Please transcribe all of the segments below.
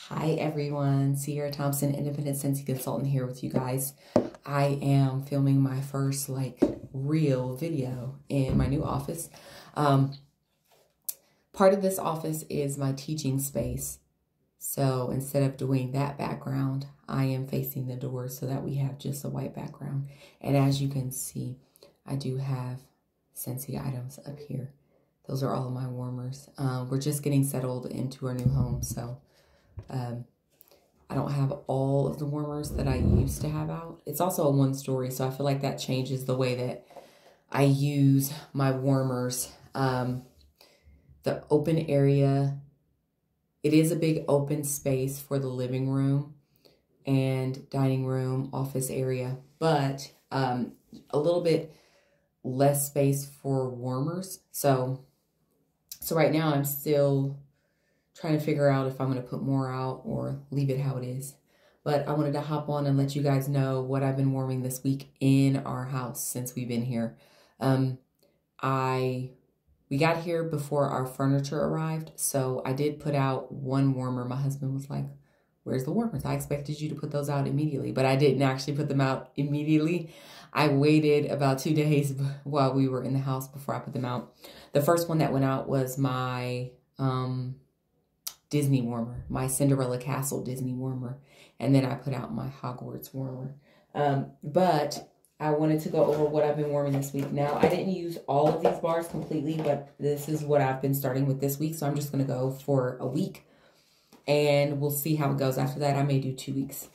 Hi everyone, Sierra Thompson, Independent Scentsy Consultant here with you guys. I am filming my first real video in my new office. Part of this office is my teaching space. So instead of doing that background, I am facing the door so that we have just a white background. And as you can see, I do have Scentsy items up here. Those are all of my warmers. We're just getting settled into our new home, so I don't have all of the warmers that I used to have out. It's also a one story, so I feel like that changes the way that I use my warmers. The open area, it is a big open space for the living room and dining room, office area, but a little bit less space for warmers. So right now I'm still trying to figure out if I'm going to put more out or leave it how it is. But I wanted to hop on and let you guys know what I've been warming this week in our house since we've been here. We got here before our furniture arrived, so I did put out one warmer. My husband was like, "Where's the warmers? I expected you to put those out immediately," but I didn't actually put them out immediately. I waited about 2 days while we were in the house before I put them out. The first one that went out was my Disney warmer, my Cinderella Castle Disney warmer. And then I put out my Hogwarts warmer. But I wanted to go over what I've been warming this week. Now, I didn't use all of these bars completely, but this is what I've been starting with this week. So I'm just going to go for a week and we'll see how it goes. After that, I may do 2 weeks.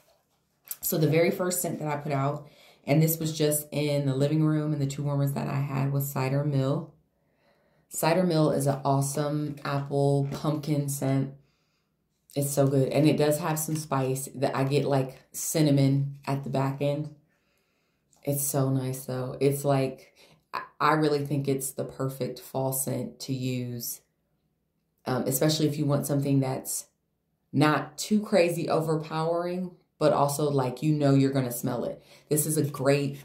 So the very first scent that I put out, and this was just in the living room, and the 2 warmers that I had was Cider Mill. Cider Mill is an awesome apple pumpkin scent. It's so good. And it does have some spice that I get like cinnamon at the back end. It's so nice though. It's like, I really think it's the perfect fall scent to use. Especially if you want something that's not too crazy overpowering, but also like, you're going to smell it. This is a great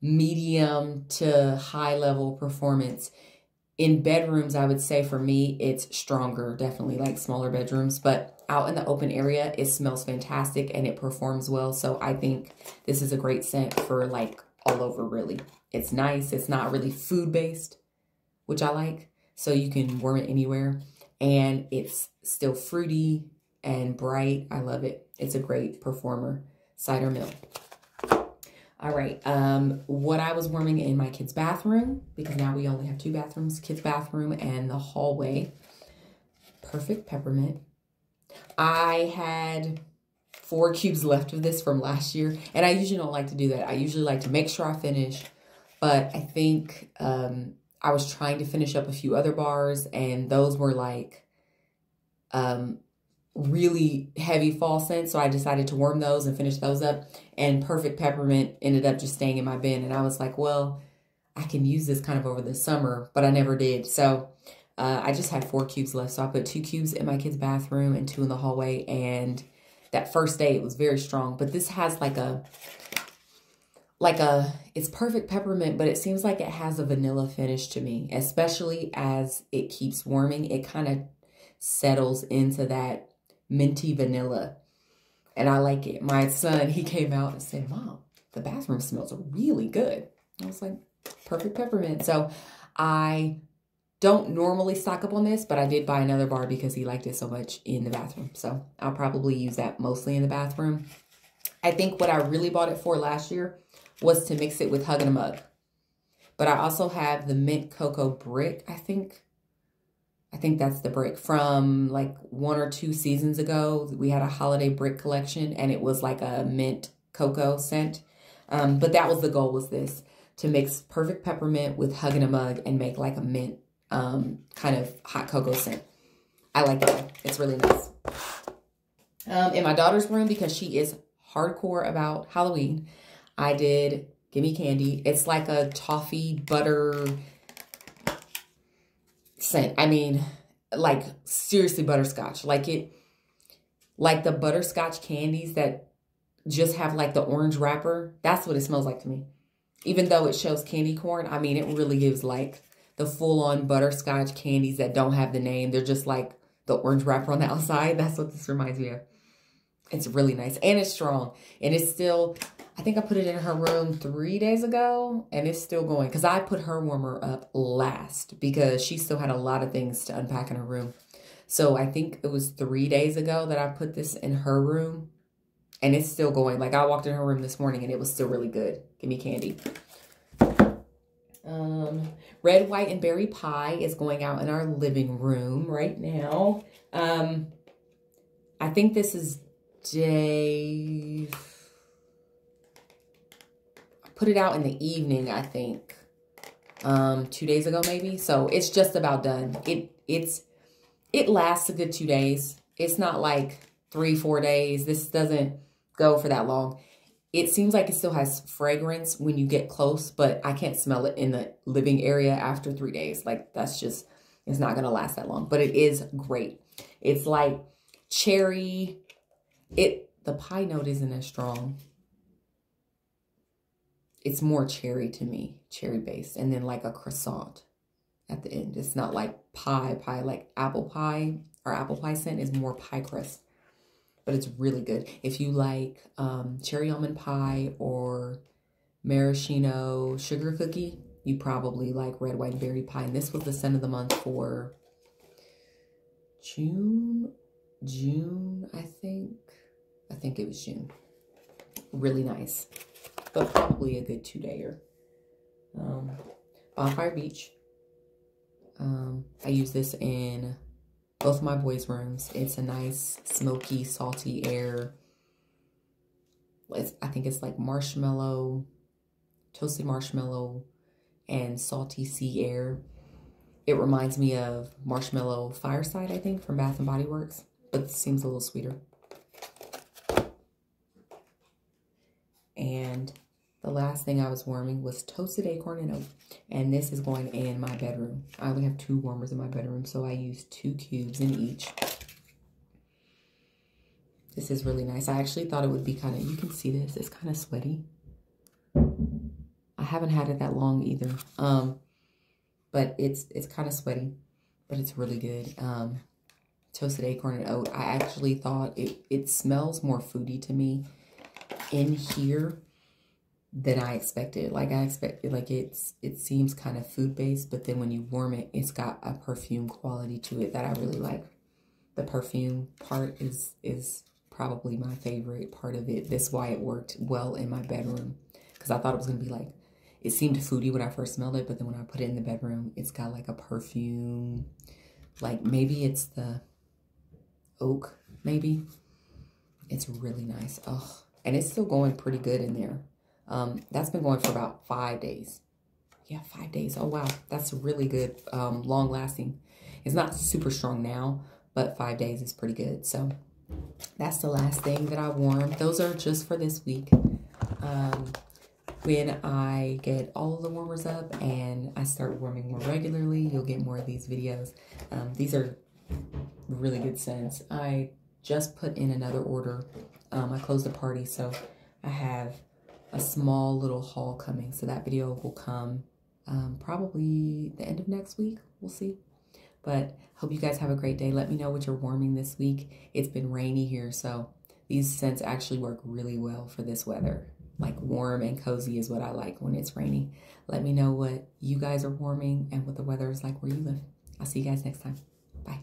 medium to high level performance. In bedrooms, I would say for me, it's stronger, definitely like smaller bedrooms, but out in the open area, it smells fantastic and it performs well. So I think this is a great scent for all over really. It's nice. It's not really food based, which I like. So you can warm it anywhere and it's still fruity and bright. I love it. It's a great performer. Cider Mill. All right, what I was warming in my kids' bathroom, because now we only have 2 bathrooms, kids' bathroom and the hallway, Perfect Peppermint. I had 4 cubes left of this from last year, and I usually don't like to do that. I usually like to make sure I finish, but I think I was trying to finish up a few other bars, and those were really heavy fall scents, so I decided to warm those and finish those up, and Perfect Peppermint ended up just staying in my bin, and I was like, well, I can use this kind of over the summer, but I never did. So I just had 4 cubes left, so I put 2 cubes in my kids' bathroom and 2 in the hallway, and that first day it was very strong, but this has it's Perfect Peppermint, but it seems like it has a vanilla finish to me, especially as it keeps warming. It kind of settles into that minty vanilla, and I like it. My son, he came out and said, "Mom, the bathroom smells really good." I was like, Perfect Peppermint. So I don't normally stock up on this, but I did buy another bar because he liked it so much in the bathroom. So I'll probably use that mostly in the bathroom. I think what I really bought it for last year was to mix it with Hug in a Mug. But I also have the Mint Cocoa Brick, I think that's the brick from 1 or 2 seasons ago. We had a holiday brick collection and it was like a mint cocoa scent. But that was the goal, was this, to mix Perfect Peppermint with Hug in a Mug and make like a mint kind of hot cocoa scent. I like it. It's really nice. In my daughter's room, because she is hardcore about Halloween, I did Gimme Candy. It's like a toffee butter scent. I mean, seriously butterscotch. Like the butterscotch candies that just have the orange wrapper. That's what it smells like to me. Even though it shows candy corn, I mean, it really gives the full-on butterscotch candies that don't have the name. They're just the orange wrapper on the outside. That's what this reminds me of. It's really nice and it's strong. And it's still, I think I put it in her room 3 days ago and it's still going. Because I put her warmer up last because she still had a lot of things to unpack in her room. So I think it was 3 days ago that I put this in her room. And it's still going. Like I walked in her room this morning and it was still really good. Give me candy. Red, white, and berry pie is going out in our living room right now. I think this is day... I put it out in the evening, I think. 2 days ago, maybe. So it's just about done. It lasts a good 2 days. It's not like 3-4 days. This doesn't go for that long. It seems like it still has fragrance when you get close, but I can't smell it in the living area after 3 days. Like that's just, it's not going to last that long, but it is great. It's like cherry. The pie note isn't as strong. It's more cherry to me, cherry based, and then like a croissant at the end. It's not like pie, like apple pie or apple pie scent is more pie crust. But it's really good. If you like cherry almond pie or maraschino sugar cookie, you probably like red, white, and berry pie. And this was the scent of the month for June, I think. I think it was June. Really nice. But probably a good 2-dayer. Bonfire Beach. I use this in both my boys' rooms. It's a nice, smoky, salty air. I think it's like marshmallow, toasted marshmallow, and salty sea air. It reminds me of Marshmallow Fireside, I think, from Bath & Body Works, but it seems a little sweeter. And the last thing I was warming was toasted acorn and oat. And this is going in my bedroom. I only have 2 warmers in my bedroom, so I use 2 cubes in each. This is really nice. I actually thought it would be kind of, you can see this, it's kind of sweaty. I haven't had it that long either. But it's kind of sweaty, but it's really good. Toasted acorn and oat. I actually thought it smells more foodie to me in here than I expected. Like I expected, like it seems kind of food based, but then when you warm it, it's got a perfume quality to it that I really like. The perfume part is probably my favorite part of it. That's why it worked well in my bedroom, because I thought it was gonna be like, it seemed foodie when I first smelled it, but then when I put it in the bedroom, it's got like a perfume, like maybe it's the oak, maybe. It's really nice. Oh, and it's still going pretty good in there. That's been going for about 5 days. Yeah, 5 days. Oh, wow. That's really good. Long lasting. It's not super strong now, but 5 days is pretty good. So that's the last thing that I warmed. Those are just for this week. When I get all of the warmers up and I start warming more regularly, you'll get more of these videos. These are really good scents. I just put in another order. I closed the party, so I have a small little haul coming. So that video will come probably the end of next week. We'll see. But hope you guys have a great day. Let me know what you're warming this week. It's been rainy here, so these scents actually work really well for this weather. Like warm and cozy is what I like when it's rainy. Let me know what you guys are warming and what the weather is like where you live. I'll see you guys next time. Bye.